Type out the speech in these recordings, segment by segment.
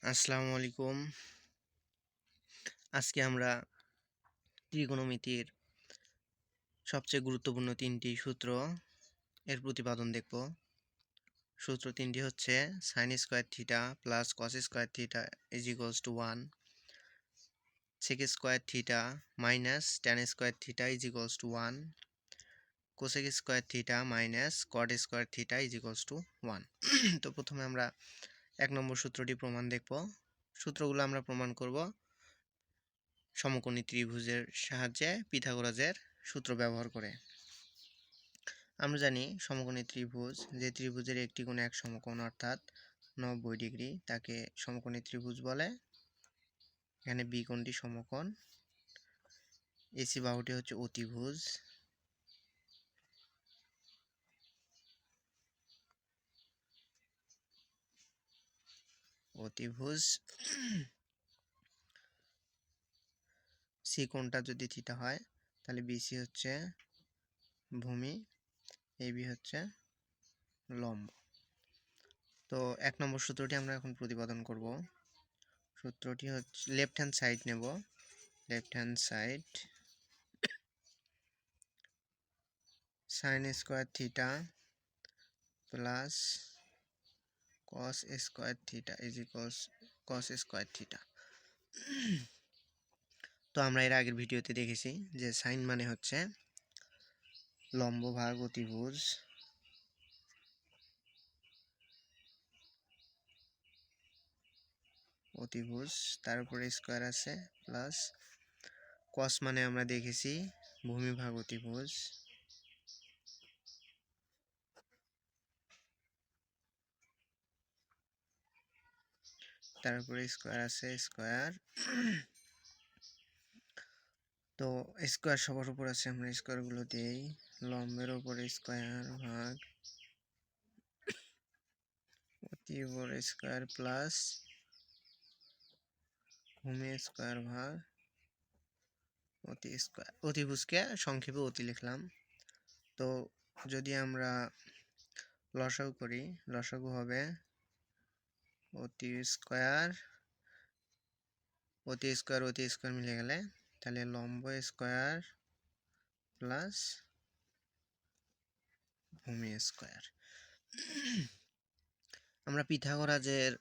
আসসালামু আলাইকুম। আজকে আমরা ত্রিকোণমিতির সবচেয়ে গুরুত্বপূর্ণ ৩টি সূত্র এর প্রতিপাদন দেখব। সূত্র ৩টি হচ্ছে sin square theta plus cos square theta is equals to 1, sec square theta minus tan square theta is equals to 1, cosec square theta minus cot square theta is equals to 1। তো প্রথমে আমরা ১ নম্বর সূত্রটি প্রমাণ দেখব। সূত্রগুলো আমরা প্রমাণ করব সমকোণী ত্রিভুজের সাহায্যে পিথাগোরাসের সূত্র ব্যবহার করে। আমরা জানি সমকোণী ত্রিভুজ, যে ত্রিভুজের একটি কোণ এক সমকোণ অর্থাৎ ৯০ ডিগ্রি তাকে সমকোণী ত্রিভুজ বলে। এখানে বি কোণটি সমকোণ, এসি বাহুটি হচ্ছে অতিভুজ, সি কোণটা যদি থিটা হয় তাহলে বিসি হচ্ছে ভূমি, এবি হচ্ছে লম্ব। তো ১ নম্বর সূত্রটি আমরা এখন প্রতিপাদন করব। সূত্রটি হচ্ছে লেফট হ্যান্ড সাইড নেব, left hand side sin square theta plus cos square theta is equals cos square theta. তো আমরা এর আগের ভিডিওতে দেখেছি যে সাইন মানে হচ্ছে লম্ব ভাগ অতিভুজ, তার উপরে স্কয়ার আছে, প্লাস cos মানে আমরা দেখেছি ভূমি ভাগ অতিভুজ, তার উপরে স্কয়ার আছে, স্কয়ার। তো স্কয়ার সবার উপর আছে, আমরা স্কয়ার গুলো দেই। লম্বের উপরে স্কয়ার ভাগ অতিভুজ স্কয়ার প্লাস ভূমি স্কয়ার ভাগ অতি স্কয়ার। অতিভুজকে সংক্ষেপে অতি লিখলাম। তো যদি আমরা লসাগু করি, লসাগু হবে অতি স্কয়ার মিলে গেলে তাহলে লম্ব স্কয়ার প্লাস ভূমি স্কয়ার। আমরা পিথাগোরাসের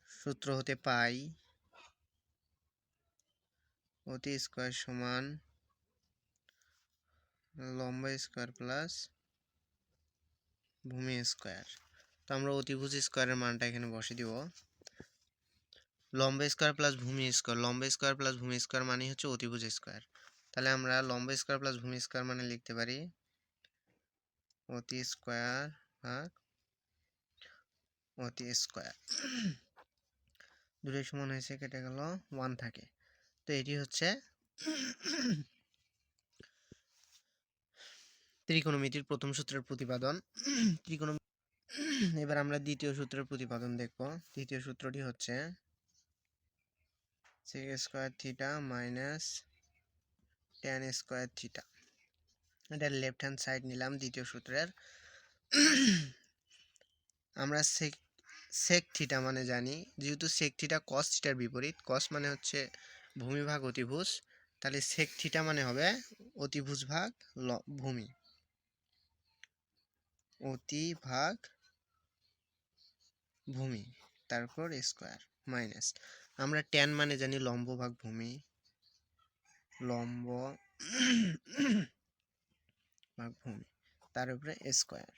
সূত্র হতে পাই অতি স্কয়ার সমান লম্ব স্কয়ার প্লাস ভূমি স্কয়ার। তো আমরা অতিভুজ স্কয়ারের মানটা এখানে বসিয়ে দিব। লম্ব স্কয়ার প্লাস ভূমি স্কয়ার, লম্ব স্কয়ার প্লাস ভূমি স্কয়ার মানে হচ্ছে অতিভুজ স্কয়ার। তাহলে আমরা লম্ব স্কয়ার প্লাস ভূমি স্কয়ার মানে লিখতে পারি অতি স্কয়ার ভাগ অতি স্কয়ার। দুটোই সমান হয়েছে, কেটে গেল, 1 থাকে। তো এটি হচ্ছে ত্রিকোণমিতির প্রথম সূত্রের প্রতিপাদন। এবার আমরা দ্বিতীয় সূত্রের প্রতিপাদন দেখব। দ্বিতীয় সূত্রটি হচ্ছে sec square theta minus tan square theta. এটা লেফট হ্যান্ড সাইড নিলাম দ্বিতীয় সূত্রের। আমরা sec থিটা মানে জানি, যেহেতু sec থিটা cos থিটার বিপরীত, cos মানে হচ্ছে ভূমি ভাগ অতিভুজ, তাহলে sec থিটা মানে হবে অতিভুজ ভাগ ভূমি, অতি ভাগ ভূমি, তারপর স্কয়ার মাইনাস আমরা tan মানে জানি লম্ব ভাগ ভূমি, লম্ব ভাগ ভূমি, তার উপরে স্কয়ার।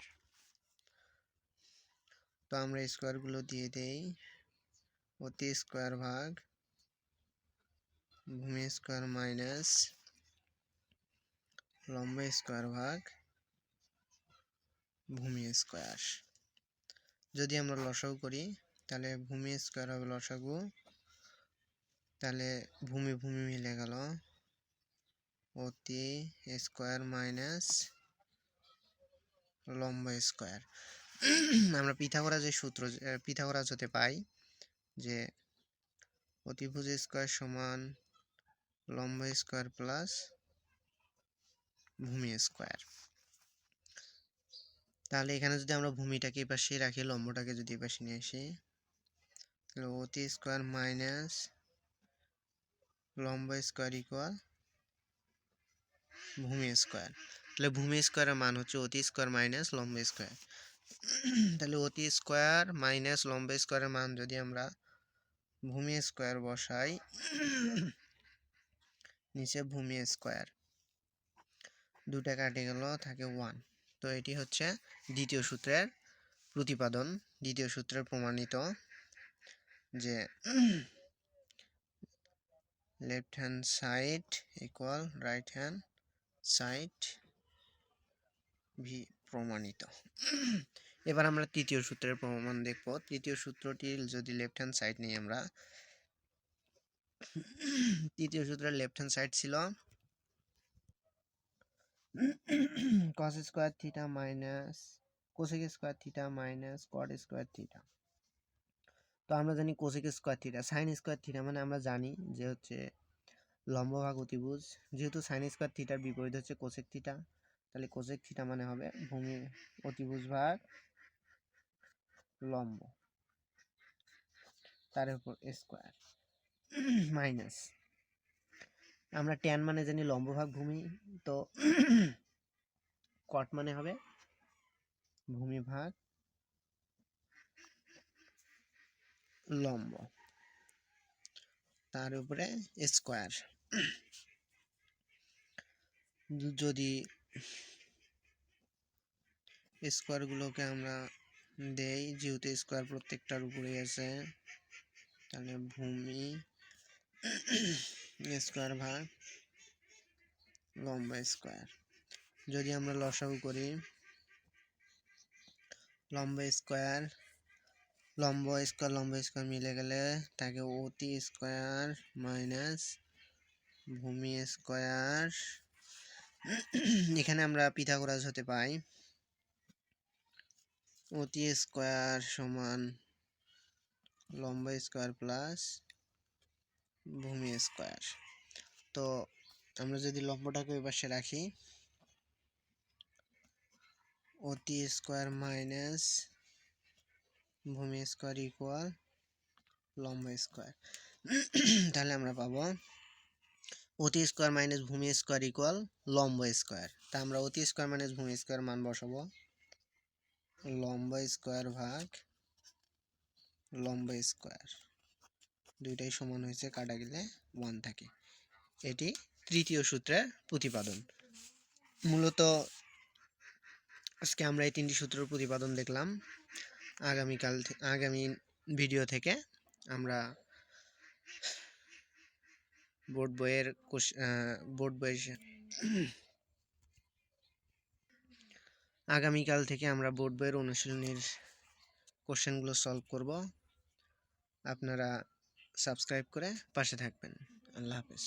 তো আমরা স্কয়ার গুলো দিয়ে দেই, অতি স্কয়ার ভাগ ভূমি স্কয়ার মাইনাস লম্ব স্কয়ার ভাগ ভূমি স্কয়ার। যদি আমরা লসাগু করি তাহলে ভূমি স্কয়ার হবে লসাগু, তাহলে ভূমি ভূমি মিলে গেল, অতি স্কয়ার মাইনাস লম্ব স্কয়ার। আমরা পিথাগোরাসের সূত্র পিথাগোরাস হতে পাই যে অতিভুজ স্কয়ার সমান লম্ব স্কয়ার প্লাস ভূমি স্কয়ার। তাহলে এখানে যদি আমরা ভূমিটাকে এই পাশে রাখি, লম্বটাকে যদি এই পাশে নিয়ে আসি, অতি স্কোয়ার মাইনাস লম্ব স্কোয়ার ইকুয়াল ভূমি স্কোয়ার। তাহলে ভূমি স্কোয়ারের মান হচ্ছে অতি স্কোয়ার মাইনাস লম্ব স্কোয়ার। তাহলে অতি স্কোয়ার মাইনাস লম্ব স্কোয়ারের মান যদি আমরা ভূমি স্কোয়ার বসাই, নিচে ভূমি স্কোয়ার, দুটা কাটে গেল, থাকে 1। তো এটি হচ্ছে দ্বিতীয় সূত্রের প্রতিপাদন, দ্বিতীয় সূত্রের প্রমাণিত যে left hand side equal right hand side V, প্রমাণিত। এবার আমরা তৃতীয় সূত্রের প্রমাণ দেখব। তৃতীয় সূত্রটি যদি লেফট হ্যান্ড সাইড নিই আমরা, তৃতীয় সূত্রের লেফট হ্যান্ড সাইড ছিল cos square theta minus cosec square theta minus কট স্কয়ার থিটা। তো আমরা জানি cosec square theta sine square theta, মানে আমরা জানি যে হচ্ছে লম্ব ভাগ অতিভুজ। যেহেতু সাইন স্কয়ার থিটার বিপরীত হচ্ছে কোসেক থিটা, তাহলে কোসেক থিটা মানে হবে ভূমি অতিভুজ ভাগ লম্ব, তার উপর স্কয়ার মাইনাস আমরা ট্যান মানে জানি লম্ব ভাগ ভূমি, তো কট মানে হবে ভূমি ভাগ লম্ব, তার উপরে স্কয়ার। যদি স্কয়ার গুলোকে আমরা দেই, যেহেতু স্কয়ার প্রত্যেকটার উপরে আছে, তাহলে ভূমি স্কয়ার ভাগ লম্ব স্কয়ার। যদি আমরা লসাগু করি, লম্ব স্কয়ার লম্ব স্কয়ার লম্ব স্কয়ার মিলে গেলে তাকে অতি স্কয়ার মাইনাস ভূমি স্কয়ার। এখানে আমরা পিথাগোরাস হতে পাই অতি স্কয়ার সমান লম্ব স্কয়ার প্লাস ভূমি স্কয়ার। তো আমরা যদি লম্বটাকে ওই পাশে রাখি, অতি স্কয়ার মাইনাস ভূমি স্কয়ার ইকুয়াল লম্ব স্কয়ার। তাহলে আমরা পাবো অতি স্কয়ার মাইনাস ভূমি স্কয়ার ইকুয়াল লম্ব স্কয়ার। তা আমরা অতি স্কয়ার মাইনাস ভূমি স্কয়ার মান বসাবো, লম্ব স্কয়ার ভাগ লম্ব স্কয়ার, দুইটাই সমান হয়েছে, কাটা গেলে 1 থাকে। এটি তৃতীয় সূত্রের প্রতিপাদন। মূলত আজকে আমরা এই তিনটি সূত্রের প্রতিপাদন দেখলাম। আগামী ভিডিও থেকে আমরা বোর্ড বইয়ের আগামীকাল থেকে আমরা বোর্ড বইয়ের অনুশীলনীর কোশ্চেনগুলো সলভ করব। আপনারা সাবস্ক্রাইব করে পাশে থাকবেন। আল্লাহ হাফেজ।